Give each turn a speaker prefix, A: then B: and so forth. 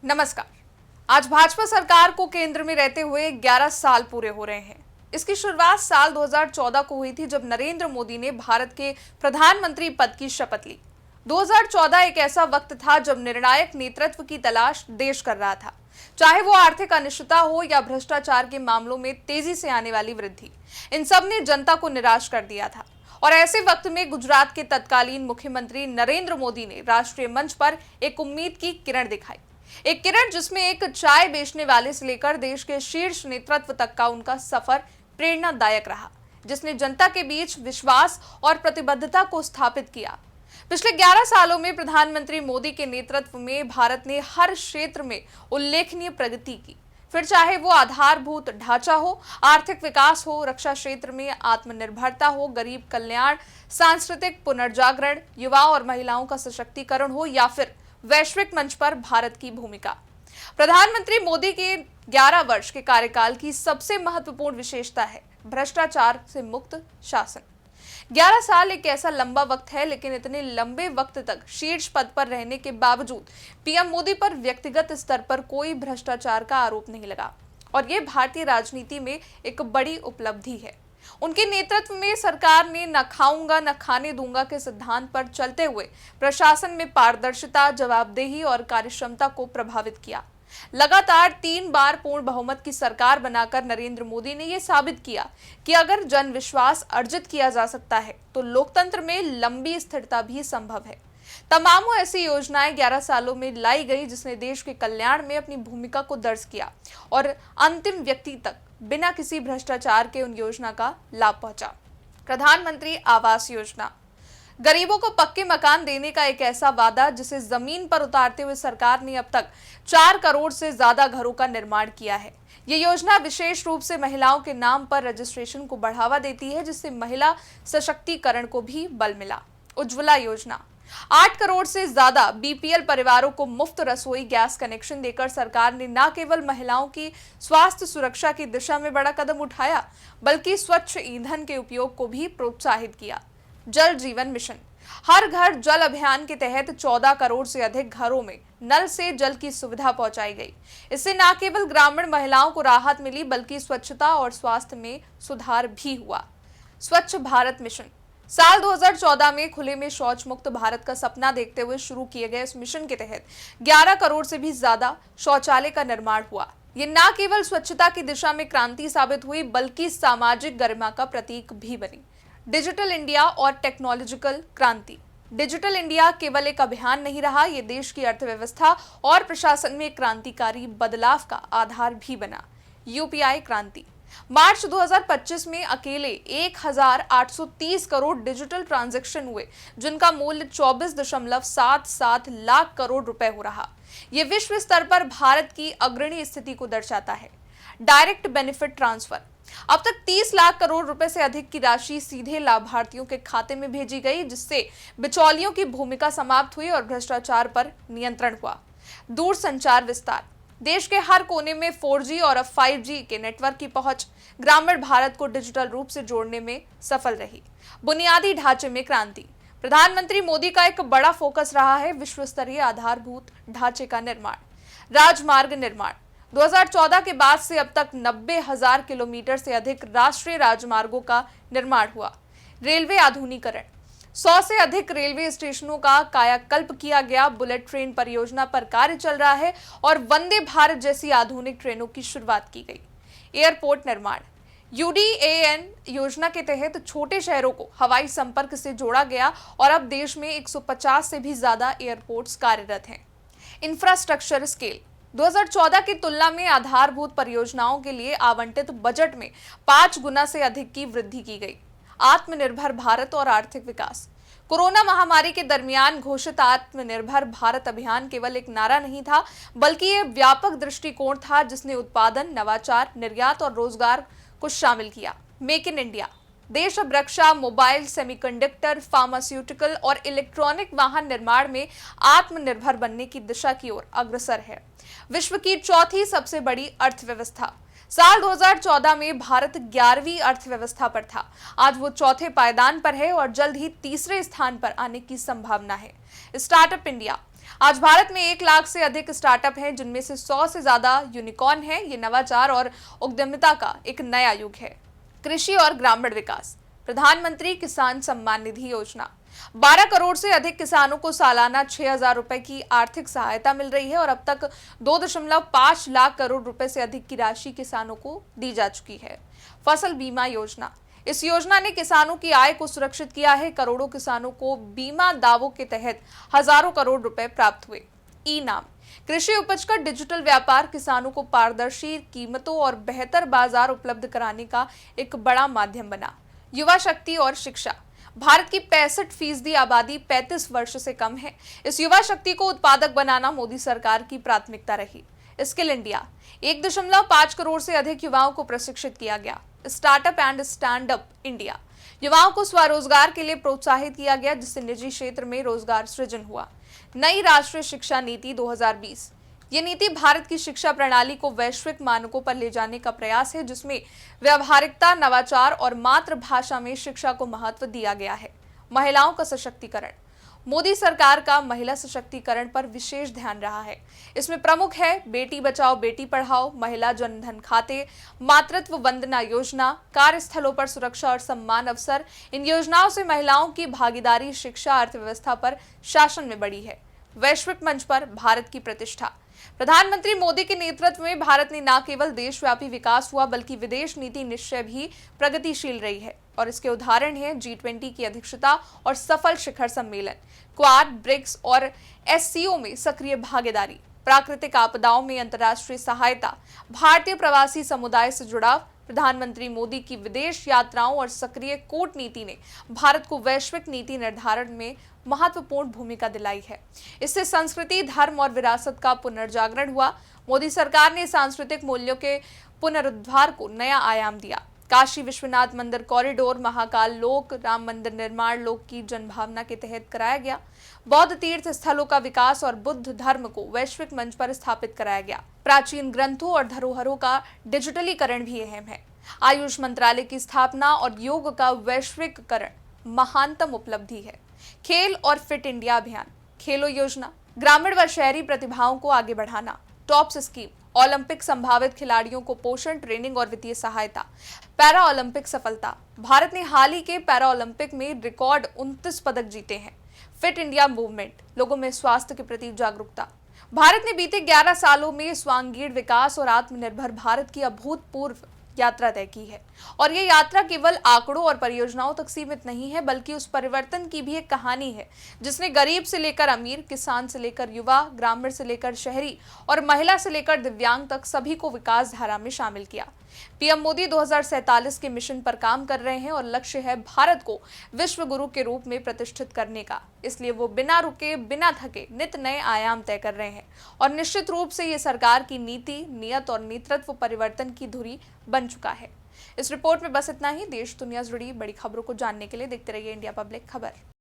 A: नमस्कार। आज भाजपा सरकार को केंद्र में रहते हुए 11 साल पूरे हो रहे हैं। इसकी शुरुआत साल 2014 को हुई थी, जब नरेंद्र मोदी ने भारत के प्रधानमंत्री पद की शपथ ली। 2014 एक ऐसा वक्त था जब निर्णायक नेतृत्व की तलाश देश कर रहा था, चाहे वो आर्थिक अनिश्चितता हो या भ्रष्टाचार के मामलों में तेजी से आने वाली वृद्धि। इन सब ने जनता को निराश कर दिया था और ऐसे वक्त में गुजरात के तत्कालीन मुख्यमंत्री नरेंद्र मोदी ने राष्ट्रीय मंच पर एक उम्मीद की किरण दिखाई। एक किरण जिसमें एक चाय बेचने वाले से लेकर देश के शीर्ष नेतृत्व तक का उनका सफर प्रेरणादायक रहा, जिसने जनता के बीच विश्वास और प्रतिबद्धता को स्थापित किया। पिछले 11 सालों में प्रधानमंत्री मोदी के नेतृत्व में भारत ने हर क्षेत्र में उल्लेखनीय प्रगति की, फिर चाहे वो आधारभूत ढांचा हो, आर्थिक विकास हो, रक्षा क्षेत्र में आत्मनिर्भरता हो, गरीब कल्याण, सांस्कृतिक पुनर्जागरण, युवा और महिलाओं का सशक्तिकरण हो या फिर वैश्विक मंच पर भारत की भूमिका। प्रधानमंत्री मोदी के 11 वर्ष के कार्यकाल की सबसे महत्वपूर्ण विशेषता है भ्रष्टाचार से मुक्त शासन। 11 साल एक ऐसा लंबा वक्त है, लेकिन इतने लंबे वक्त तक शीर्ष पद पर रहने के बावजूद पीएम मोदी पर व्यक्तिगत स्तर पर कोई भ्रष्टाचार का आरोप नहीं लगा और ये भारतीय राजनीति में एक बड़ी उपलब्धि है। उनके नेतृत्व में सरकार ने न खाऊंगा न खाने दूंगा के सिद्धांत पर चलते हुए प्रशासन में पारदर्शिता, जवाबदेही और कार्यक्षमता को प्रभावित किया। लगातार 3 बार पूर्ण बहुमत की सरकार बनाकर नरेंद्र मोदी ने यह साबित किया कि अगर जन विश्वास अर्जित किया जा सकता है तो लोकतंत्र में लंबी स्थिरता भी संभव है। तमाम ऐसी योजनाएं 11 सालों में लाई गई जिसने देश के कल्याण में अपनी भूमिका को दर्ज किया और अंतिम व्यक्ति तक बिना किसी भ्रष्टाचार के उन योजना का लाभ पहुंचा। प्रधानमंत्री आवास योजना, गरीबों को पक्के मकान देने का एक ऐसा वादा जिसे जमीन पर उतारते हुए सरकार ने अब तक 4 करोड़ से ज्यादा घरों का निर्माण किया है। ये योजना विशेष रूप से महिलाओं के नाम पर रजिस्ट्रेशन को बढ़ावा देती है, जिससे महिला सशक्तिकरण को भी बल मिला। उज्ज्वला योजना, 8 करोड़ से ज्यादा बीपीएल परिवारों को मुफ्त रसोई गैस कनेक्शन देकर सरकार ने न केवल महिलाओं की स्वास्थ्य सुरक्षा की दिशा में बड़ा कदम उठाया, बल्कि स्वच्छ ईंधन के उपयोग को भी प्रोत्साहित किया। जल जीवन मिशन, हर घर जल अभियान के तहत 14 करोड़ से अधिक घरों में नल से जल की सुविधा पहुंचाई गई। इससे न केवल ग्रामीण महिलाओं को राहत मिली, बल्कि स्वच्छता और स्वास्थ्य में सुधार भी हुआ। स्वच्छ भारत मिशन, साल 2014 में खुले में शौच मुक्त भारत का सपना देखते हुए शुरू किए गए इस मिशन के तहत 11 करोड़ से भी ज्यादा शौचालय का निर्माण हुआ। ये न केवल स्वच्छता की दिशा में क्रांति साबित हुई, बल्कि सामाजिक गरिमा का प्रतीक भी बनी। डिजिटल इंडिया और टेक्नोलॉजिकल क्रांति, डिजिटल इंडिया केवल एक अभियान नहीं रहा, ये देश की अर्थव्यवस्था और प्रशासन में क्रांतिकारी बदलाव का आधार भी बना। यूपीआई क्रांति, मार्च 2025 में अकेले 1830 करोड़ डिजिटल ट्रांजैक्शन हुए, जिनका मूल्य 24.77 लाख करोड़ रुपए हो रहा। यह विश्व स्तर पर भारत की अग्रणी स्थिति को दर्शाता है। डायरेक्ट बेनिफिट ट्रांसफर, अब तक 30 लाख करोड़ रुपए से अधिक की राशि सीधे लाभार्थियों के खाते में भेजी गई, जिससे बिचौलियों की भूमिका समाप्त हुई और भ्रष्टाचार पर नियंत्रण हुआ। दूरसंचार विस्तार, देश के हर कोने में 4G और अब 5G के नेटवर्क की पहुंच ग्रामीण भारत को डिजिटल रूप से जोड़ने में सफल रही। बुनियादी ढांचे में क्रांति, प्रधानमंत्री मोदी का एक बड़ा फोकस रहा है विश्व स्तरीय आधारभूत ढांचे का निर्माण। राजमार्ग निर्माण, 2014 के बाद से अब तक 90,000 किलोमीटर से अधिक राष्ट्रीय राजमार्गों का निर्माण हुआ। रेलवे आधुनिकीकरण, 100 से अधिक रेलवे स्टेशनों का कायाकल्प किया गया। बुलेट ट्रेन परियोजना पर कार्य चल रहा है और वंदे भारत जैसी आधुनिक ट्रेनों की शुरुआत की गई। एयरपोर्ट निर्माण, यूडीएएन योजना के तहत छोटे शहरों को हवाई संपर्क से जोड़ा गया और अब देश में 150 से भी ज्यादा एयरपोर्ट्स कार्यरत हैं। इंफ्रास्ट्रक्चर स्केल, 2014 की तुलना में आधारभूत परियोजनाओं के लिए आवंटित बजट में 5 गुना से अधिक की वृद्धि की गई। आत्मनिर्भर भारत और आर्थिक विकास, कोरोना महामारी के दरमियान घोषित आत्मनिर्भर भारत अभियान केवल एक नारा नहीं था, बल्कि यह व्यापक दृष्टिकोण था जिसने उत्पादन, नवाचार, निर्यात और रोजगार को शामिल किया। मेक इन इंडिया, देश अब रक्षा, मोबाइल, सेमीकंडक्टर, फार्मास्यूटिकल और इलेक्ट्रॉनिक वाहन निर्माण में आत्मनिर्भर बनने की दिशा की ओर अग्रसर है। विश्व की चौथी सबसे बड़ी अर्थव्यवस्था, साल 2014 में भारत 11वीं अर्थव्यवस्था पर था। आज वो चौथे पायदान पर है और जल्द ही तीसरे स्थान पर आने की संभावना है। स्टार्टअप इंडिया, आज भारत में 1 लाख से अधिक स्टार्टअप हैं, जिनमें से 100 से ज्यादा यूनिकॉर्न हैं। ये नवाचार और उद्यमिता का एक नया युग है। कृषि और ग्रामीण विकास। प्रधानमंत्री किसान सम्मान निधि योजना। 12 करोड़ से अधिक किसानों को सालाना 6,000 रुपए की आर्थिक सहायता मिल रही है और अब तक 2.5 लाख करोड़ रुपए से अधिक की राशि किसानों को दी जा चुकी है। फसल बीमा योजना। इस योजना ने किसानों की आय को सुरक्षित किया है। करोड़ों किसानों को बीमा दावों के तहत हजारों करोड़ रुपए प्राप्त हुए। ई नाम। कृषि उपज का डिजिटल व्यापार किसानों को पारदर्शी कीमतों और बेहतर बाजार उपलब्ध कराने का एक बड़ा माध्यम बना। युवा शक्ति और शिक्षा। भारत की 65% आबादी 35 वर्ष से कम है। इस युवा शक्ति को उत्पादक बनाना मोदी सरकार की प्राथमिकता रही। Skill India. 1.5 करोड़ से अधिक युवाओं को प्रशिक्षित किया गया। Startup and stand up India. युवाओं को स्वरोजगार के लिए प्रोत्साहित किया गया, जिससे निजी क्षेत्र में रोजगार सृजन हुआ। नई राष्ट्रीय शिक्षा नीति 2020। ये नीति भारत की शिक्षा प्रणाली को वैश्विक मानकों पर ले जाने का प्रयास है, जिसमें व्यावहारिकता, नवाचार और मातृभाषा में शिक्षा को महत्व दिया गया है। महिलाओं का सशक्तिकरण। मोदी सरकार का महिला सशक्तिकरण पर विशेष ध्यान रहा है। इसमें प्रमुख है बेटी बचाओ बेटी पढ़ाओ, महिला जनधन खाते, मातृत्व वंदना योजना, कार्यस्थलों पर सुरक्षा और सम्मान अवसर। इन योजनाओं से महिलाओं की भागीदारी शिक्षा, अर्थव्यवस्था पर शासन में बढ़ी है। वैश्विक मंच पर भारत की प्रतिष्ठा। प्रधानमंत्री मोदी के नेतृत्व में भारत ने न केवल देशव्यापी विकास हुआ, बल्कि विदेश नीति निश्चय भी प्रगतिशील रही है और इसके उदाहरण हैं G20 की अध्यक्षता और सफल शिखर सम्मेलन, क्वाड, ब्रिक्स और SCO में सक्रिय भागीदारी, प्राकृतिक आपदाओं में अंतर्राष्ट्रीय सहायता, भारतीय प्रवासी समुदाय से जुड़ाव। प्रधानमंत्री मोदी की विदेश यात्राओं और सक्रिय कूटनीति ने भारत को वैश्विक नीति निर्धारण में महत्वपूर्ण भूमिका दिलाई है। इससे संस्कृति, धर्म और विरासत का पुनर्जागरण हुआ। मोदी सरकार ने सांस्कृतिक मूल्यों के पुनरुद्धार को नया आयाम दिया। काशी विश्वनाथ मंदिर कॉरिडोर, महाकाल लोक, राम मंदिर निर्माण लोक की जनभावना के तहत कराया गया। बौद्ध तीर्थ स्थलों का विकास और बुद्ध धर्म को वैश्विक मंच पर स्थापित कराया गया। प्राचीन ग्रंथों और धरोहरों का डिजिटलीकरण भी अहम है। आयुष मंत्रालय की स्थापना और योग का वैश्विककरण महानतम उपलब्धि है। खेल और फिट इंडिया अभियान। खेलो योजना। ग्रामीण व शहरी प्रतिभाओं को आगे बढ़ाना। Tops scheme. ओलंपिक संभावित खिलाड़ियों को पोषण, ट्रेनिंग और वित्तीय सहायता। पैरा ओलंपिक सफलता। भारत ने हाल ही के पैरा ओलंपिक में रिकॉर्ड 29 पदक जीते हैं। Fit India movement. लोगों में स्वास्थ्य के प्रति जागरूकता। भारत ने बीते 11 सालों में स्वांगीण विकास और आत्मनिर्भर भारत की अभूतपूर्व यात्रा तय की है और ये यात्रा केवल आंकड़ों और परियोजनाओं तक सीमित नहीं है, बल्कि उस परिवर्तन की भी एक कहानी है जिसने गरीब से लेकर अमीर, किसान से लेकर युवा, ग्रामीण से लेकर शहरी और महिला से लेकर दिव्यांग तक सभी को विकास धारा में शामिल किया। पीएम मोदी 2047 के मिशन पर काम कर रहे हैं और लक्ष्य है भारत को विश्व गुरु के रूप में प्रतिष्ठित करने का। इसलिए वो बिना रुके, बिना थके नित नए आयाम तय कर रहे हैं और निश्चित रूप से ये सरकार की नीति, नियत और नेतृत्व परिवर्तन की धुरी बन चुका है। इस रिपोर्ट में बस इतना ही। देश दुनिया से जुड़ी बड़ी खबरों को जानने के लिए देखते रहिए इंडिया पब्लिक खबर।